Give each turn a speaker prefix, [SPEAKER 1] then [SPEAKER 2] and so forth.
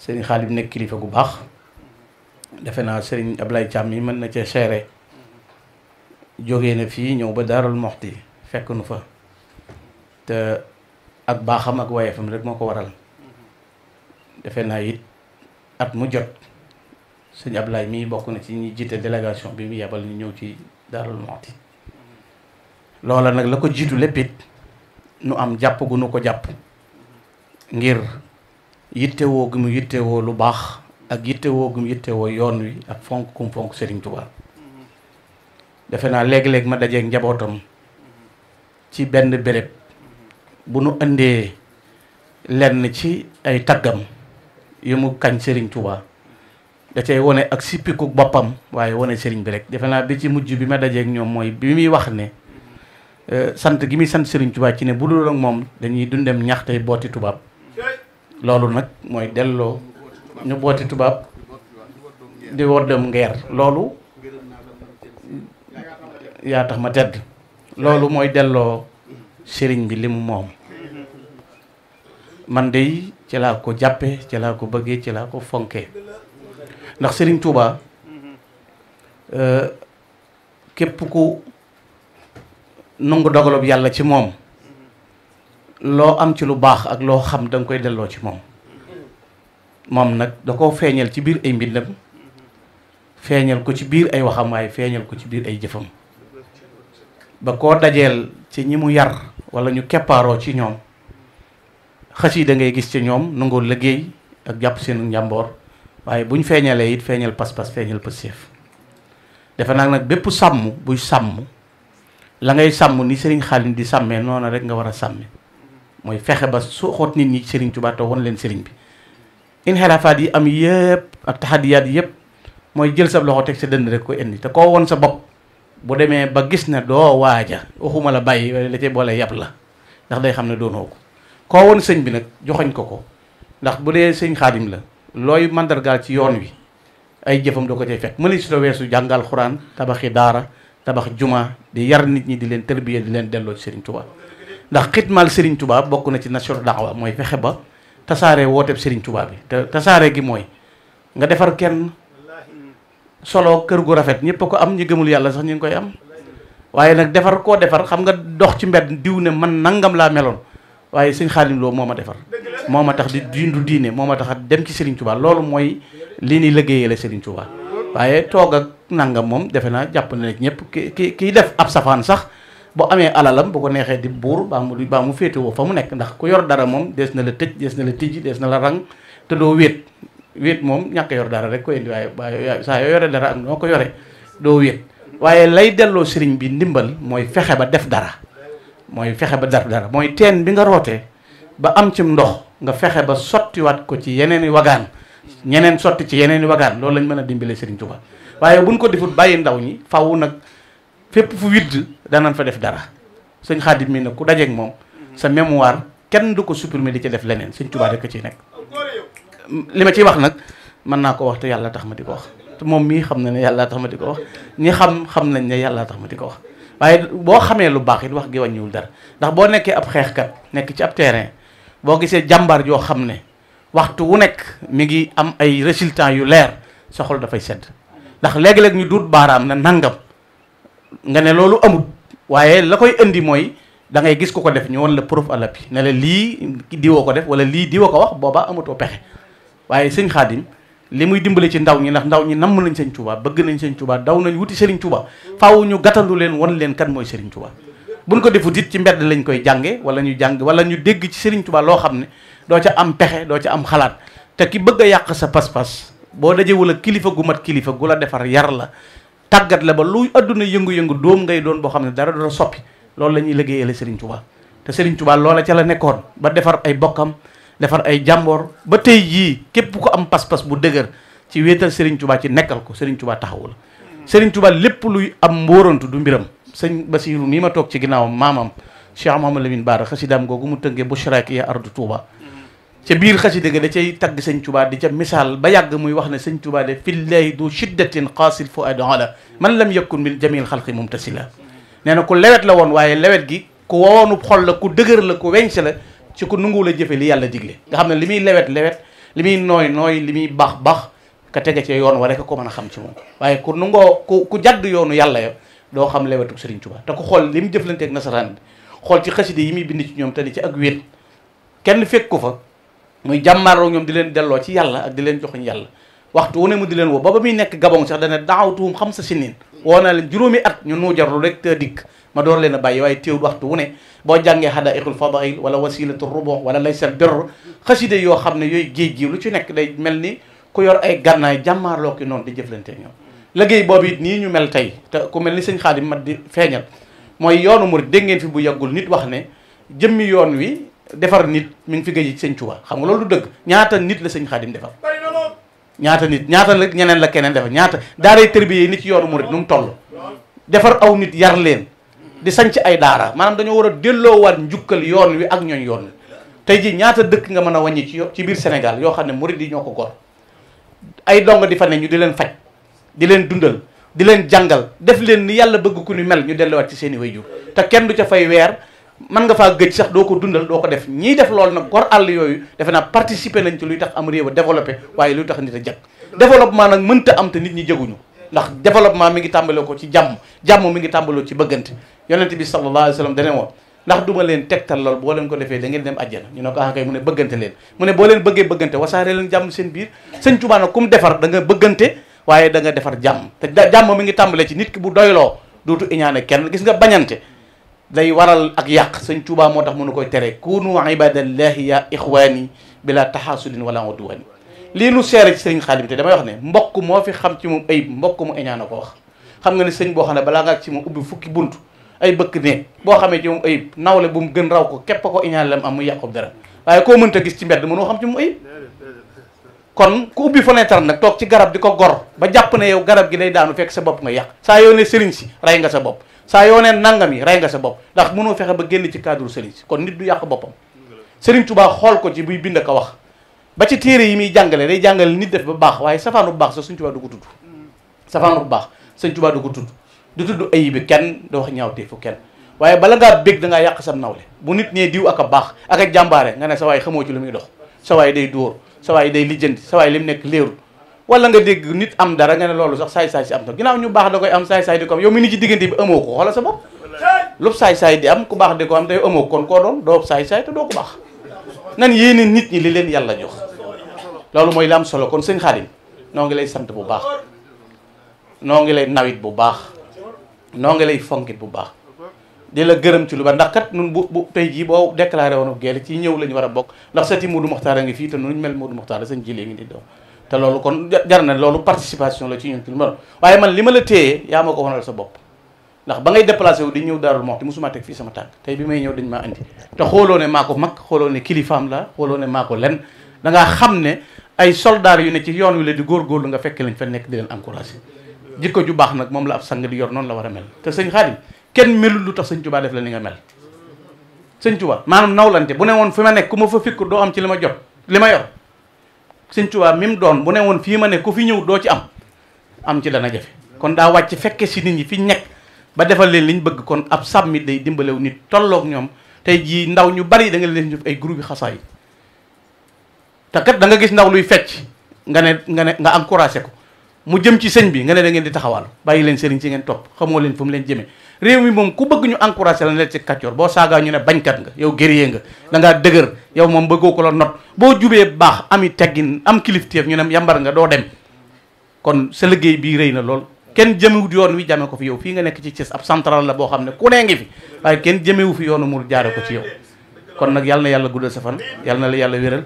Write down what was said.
[SPEAKER 1] sëriñ Xaadim nekk kilifa gu baax defe naa sëriñ Ablaye Thiam yi mën na cee seere jógee na fii ñëw ba Daarul Moxti fekk nu fa te ak baaxam ak wayefam rek moo ko waral defe naa it at mu jot sëñ Ablaye mii bokk na ci ñi jiite délégation bi mu yebal ñu ñëw ci Daarul Moxti loola nag la ko jiitu lépp it nu am jàpp gu nu ko jàpp ngir yittewoo gu mu yittewoo lu baax ak yittewoo gu mu yittewoo yoon wi ak fonk kum fonk Serigne Touba defe naa léeg-léeg ma dajeeg njabootam ci benn béréb bu nu indee lenn ci ay taggam yu mu kañ Serigne Touba da cay wone ak sippiku boppam waaye wone Serigne bi rek defe naa bi ci mujj bi ma dajeeg ñoom mooy bi muy wax ne sant gi muy sant Serigne Touba ci ne bu dul ak moom dañuy dundem ñax tey booti tubaab loolu nag mooy delloo ñu booti tubaab di woddam ngeer loolu yaa tax ma tedd loolu mooy delloo sëriñ bi li mu moom man de ci laa ko jàppe ci laa ko bëggee ci laa ko fonkee ndax Serigne Touba képp ku nangu dogalub yàlla ci moom loo am ci lu baax ak loo xam da nga koy delloo ci moom moom nag da koo feeñal ci biir ay mbindam feeñal ko ci biir ay waxam waaye feeñal ko ci biir ay jëfam ba koo dajeel ci ñi mu yar wala ñu keppaaroo ci ñoom xasida ngay gis ci ñoom nangoo liggéey ak jàpp seen njàmboor waaye buñ feeñalee it feeñal pas-pas feeñal pësséef defe naa nag bépp sàmm buy sàmm la ngay sàmm ni Serigne Khadim di sàmmee noonu rek nga war a sàmme mooy fexe ba su xoot nit ñi ci Serigne Touba te won leen Serigne bi inxilaafaat yi am yëpp ak taxadiyaat yëpp mooy jël sa loxo teg sa dënd rek koy indi te koo won sa bopp bu demee ba gis ne doo waaja waxuma la bàyyi la cay boole yàpp la ndax day xam ne doonoo ko koo won sëñ bi nag joxoñ ko ndax bu dee sëñ Khadim la looy mandargaal ci yoon wi ay jëfam doo ko cay fekk mëni si ta weesu jàngal xuraan tabaxi daara tabax juma di yar nit ñi di leen tërbiya di leen delloo ci Serigne Touba ndax xitmaal Serigne Touba bokk na ci nasiru daawa mooy fexe ba tasaare wooteeb Serigne Touba bi te tasaare gi mooy nga defar kenn solo kër gu rafet ñëpp a ko am ñi gëmul yàlla sax ñu ngi koy am waaye nag defar koo defar xam nga dox ci mbedd diw ne man nangam laa meloon waaye sëñ Xaadim Lo moo ma defar moo ma tax di dindu diine moo ma tax a dem ci Serigne Touba loolu mooy li ni liggéeyale Serigne Touba waaye toog ak nangam moom defe naa jàpp na ne ñëpp kiy def ab safaan sax bu amee alalam bu ko neexee di buur baa mu féetewoo fa mu nekk ndax ku yor dara moom des na la tëj des na la tijji des na la rang te doo wéet moom ñàkk yor dara rek ko indi waaye saa yoo yore dara ak noo ko yore doo wéet waaye lay delloo sëriñ bi ndimbal mooy fexe ba def dara mooy fexe ba def dara mooy teen bi nga rootee ba am cim ndox nga fexe ba sottiwaat ko ci yeneen i wagaan ñeneen sotti ci yeneen i wagaan loolu lañ mën a dimbale Serigne Touba waaye buñ ko defut bàyyi ndaw ñi faw nag fépp fu widd danañ fa def dara sëñ Khadim mi nag ku dajeeg moom sa mémoire kenn du ko supprimer di ca def leneen sëñ Touba rek ciy nekk li ma ciy wax nag mën naa ko wax te yàlla tax ma di ko wax te moom mii xam na ne yàlla tax ma di ko wax ñi xam nañ ne yàlla tax ma di ko wax waaye boo xamee lu baax it wax gi wàññiwul dara ndax boo nekkee ab xeexkat nekk ci ab terrain boo gisee jàmbaar joo xam ne waxtu wu nekk mi ngi am ay résultats yu leer sa xol dafay sedd ndax léegi-léeg ñu duut baaraam na nangam nga ne loolu amut waaye la koy indi mooy da ngay gis ku ko def ñu won la preuve à l'appui ne la lii diwoo ko def wala lii diwoo ko wax booba amatoo pexe waaye sëñ Khadim li muy dimbale ci ndaw ñi ndax ndaw ñi namm nañ sëñ Touba bëgg nañ sëñ Touba daw nañ wuti Serigne Touba faaw ñu gàttandu leen won leen kan mooy Serigne Touba buñ ko defut it ci mbedd lañ koy jànge wala ñu jàng wala ñu dégg ci Serigne Touba loo xam ne doo ca am pexe doo ca am xalaat te ki bëgg a yàq sa pas-pas boo dajewul ak kilifa gu mat kilifa gu la defar yar la tàggat la ba luy adduna yëngu-yëngu doom ngay doon boo xam ne dara doo soppi loolu la ñuy liggéeyale Serigne Touba te Serigne Touba loola ca la nekkoon ba defar ay bokkam defar ay jàmboor ba tey jii képp ko am pas-pas bu dëgër ci wéetal Serigne Touba ci nekkal ko Serigne Touba taxawu la Serigne Touba lépp luy am mbóorantu du mbiram sëñ Basiru mii ma toog ci ginnaawam maamam Cheikh Mouhamadou Lamine Bara xasidaam googu mu tënkee Bushraki ya ardu Touba ca biir xasida ga da cay tagg sëñ Touba di ca misaal ba yàgg muy wax ne sëñ Touba de fillahi du shiddatin qaasil fuad ala man lam yakun min jamil xalqi mumtasila nee na ku lewet la woon waaye lewet gi ku woonu xol la ku dëgër la ku weñse la ci ku nungu la jëfe li yàlla digle nga xam ne li muy lewet li muy nooy nooy li muy baax baax ka tege ci yoon wa rek ko mën a xam ci moom waaye ku nungoo ku jadd yoonu yàlla ya doo xam lewetu Serigne Touba te ku xool li mu jëflanteeg nasaraan bi xool ci xaside yi muy bind ci ñoom te di ci ak wéet kenn fekk ko fa muy jàmmaaroo ñoom di leen delloo ci yàlla ak di leen joxuñ yàlla waxtu wu ne mu di leen woo ba muy nekk Gabon sax dana daawtuhum xam sa sinin woo naa leen juróomi at ñu nuujarlu rek te dikk ma door leen a bàyyi waaye téewul waxtu wu ne boo jàngee hadaiqul fadail wala wasilatu rubu wala laysal birr xaside yoo xam ne yooyu géej gi lu ci nekk day mel ni ku yor ay gànnaay jàmmaarloo ki noonu di jëflante ñoom liggéey boobu it nii ñu mel tey te ku mel ni sëñ Xaadim mat di feeñal mooy yoonu murid dégg ngeen fi bu yàggul nit wax ne jëmmi yoon wi defar nit mi ngi fi gëj ci sëñ Tuubaa xam nga loolu du dëgg ñaata nit la sëñ Xaadim defar ñaata nit ñaata la ñeneen la keneen defar ñaata daaray tërbiye nit ci yoonu murid nu mu toll defar aw nit yar leen di sanc ay daara maanaam dañoo war a delloowaat njukkal yoon wi ak ñooñ yoon wi tey ji ñaata dëkk nga mën a wàññi ci biir Sénégal yoo xam ne murid yi ñoo ko gor ay dong di fa ne ñu di leen faj di leen dundal di leen jàngal def leen ni yàlla bëgg ku ni mel ñu delluwaat ci seen i wayjur te kenn du ca fay weer mën nga faa gëj sax doo ko dundal doo ko def ñiy def loolu nag gor àll yooyu defe naa participer nañ ci luy tax am réew a développé waaye luy tax nit a jag développement nag mënta am te nit ñi jaguñu ndax développement mi ngi tàmbaloo ko ci jàmm mi ngi tàmbaloo ci bëggante yonent bi sallallahu alayhi wa sallam dane woon ndax duma leen tegtal lool boo leen ko defee da ngeen dem àjjana ñu ne ko kay mu ne bëggante leen mu ne boo leen bëggee bëggante wasaare leen jàmm seen biir sëñ Tuubaa nag ku mu defar da nga bëggante waaye da nga defar jàmm te jàmm mi ngi tàmbalee ci nit ki bu doyloo dootu iñaane kenn gis nga bañante day waral ak yàq sëñ Tuubaa moo tax mënu koy tere kunu ibadallahi ya ixwaani bila taxaasudin wala udwani lii nu seere ci sëriñ Xaadim te damay wax ne mbokk moo fi xam ci moom ayib mbokk mu iñaana ko wax xam nga ne sëñ boo xam ne balaa nga ci moom ubbi fukki bunt ay bëkk ne boo xamee ci moom ayib nawle bu mu gën raw ko képp ko iñaan lam am mu yàqub dara waaye koo mënta gis ci mbedd mënoo xam ci moom ayib kon ku ubbi fenêtre nag toog ci garab di ko gor ba jàpp ne yow garab gi day daanu fekk sa bopp nga yàq saa yoo ne sëriñ si rey nga sa bopp saa yoo ne nangam yi rey nga sa bopp ndax mënoo fexe ba génn ci cadre sëriñ si kon nit du yàq boppam sëriñ Tuubaa xool ko ci buy bind ko wax ba ci téere yi muy jàngale day jàngale nit def ba baax waaye safaanu bu baax sax sëñ Tuubaa du ko tudd safaanu bu baax sëñ Tuubaa du ko tudd du tudd ayibi kenn da wax ñaawteefu kenn waaye bala ngaa bég da ngaa yàq sam nawle bu nit nee diw ak a baax ak a jàmbaare nga ne sa waay xamoo ci lu muy dox sa waay day dóor sa waay day lijjanti sa waay li mu nekk léerul wala nga dégg nit am dara nga ne loolu sax saay-saay si am na ginnaaw ñu baax da koy am saay-saay di ko am yow mi ni ci diggante bi amoo ko xoolal sa bopp lu saay-saay di am ku baax di ko am te yow amoo kon koo doon doo saay-saay te doo ko baax nan yéene nit ñi li leen yàlla jox loolu mooy li am solo kon sëñ Xaadim noo ngi lay sant bu baax noo ngi lay nawit bu baax noo ngi lay fonkit bu baax di la gërëm ci lu ba ndax kat nun bu tey jii boo déclaré woon geele ci ñëw la ñu war a bokk ndax sati Modou Mokhtar a ngi fii te nuñ mel Modou Mokhtar la sëñ jilee ngi di doon te loolu kon jar na loolu participation la ci ñun ci lu ma waaye man li ma la téyee yaa ma ko wanal sa bopp ndax ba ngay déplacé wu di ñëw Darou Mouhty musuma teg fii sama tànk tey bi may ñëw dañ maa andi te xooloo ne maa ko mag xooloo ne kilifaam la xooloo ne maa ko len da ngaa xam ne ay soldats yu ne ci yoon wi la di góorgóorlu nga fekk lañ fa nekk di leen encouragé jikko ju baax nag moom la ab sang di yor noonu la war a mel te sëñ Xaadim kenn melul lu tax sëñ Tuubaa def la ni nga mel sëñ Tuubaa maanaam nawlante bu ne woon fi ma nekk ku ma fa fikk doo am ci li ma jot li ma yor sëñ Tuubaa mi mu doon bu ne woon fii ma nekk ku fi ñëw doo ci am ci dana jafe kon daa wàcc fekke si nit ñi fi nekk ba defal leen liñ bëgg kon ab sàmmit day dimbalew nit tolloog ñoom tey jii ndaw ñu bari da nga leen def ay groupe yi xasaay te kat da nga gis ndaw luy fecc nga encouragé ko mu jëm ci sëñ bi nga ne da ngeen di taxawal bàyyi leen sëriñ ci ngeen topp xamoo leen fu mu leen jëmee réew mi moom ku bëgg ñu encouragé la ne ci kàccoor boo saagaa ñu ne bañkat nga yow guerrier nga da ngaa dëgër yow moom bëggoo ko la not boo jubee baax ami teggin am kilifteef ñu ne yambar nga doo dem kon sa liggéey bii rëy na lool kenn jëmewut yoon wi jame ko fi yow fii nga nekk ci Thiès ab central la boo xam ne ku nee ngi fi waaye kenn jëmewu fi yoonu mu jaare ko ci yow kon nag yàlla na yàlla guddal sa fan yàlla na la yàlla wéral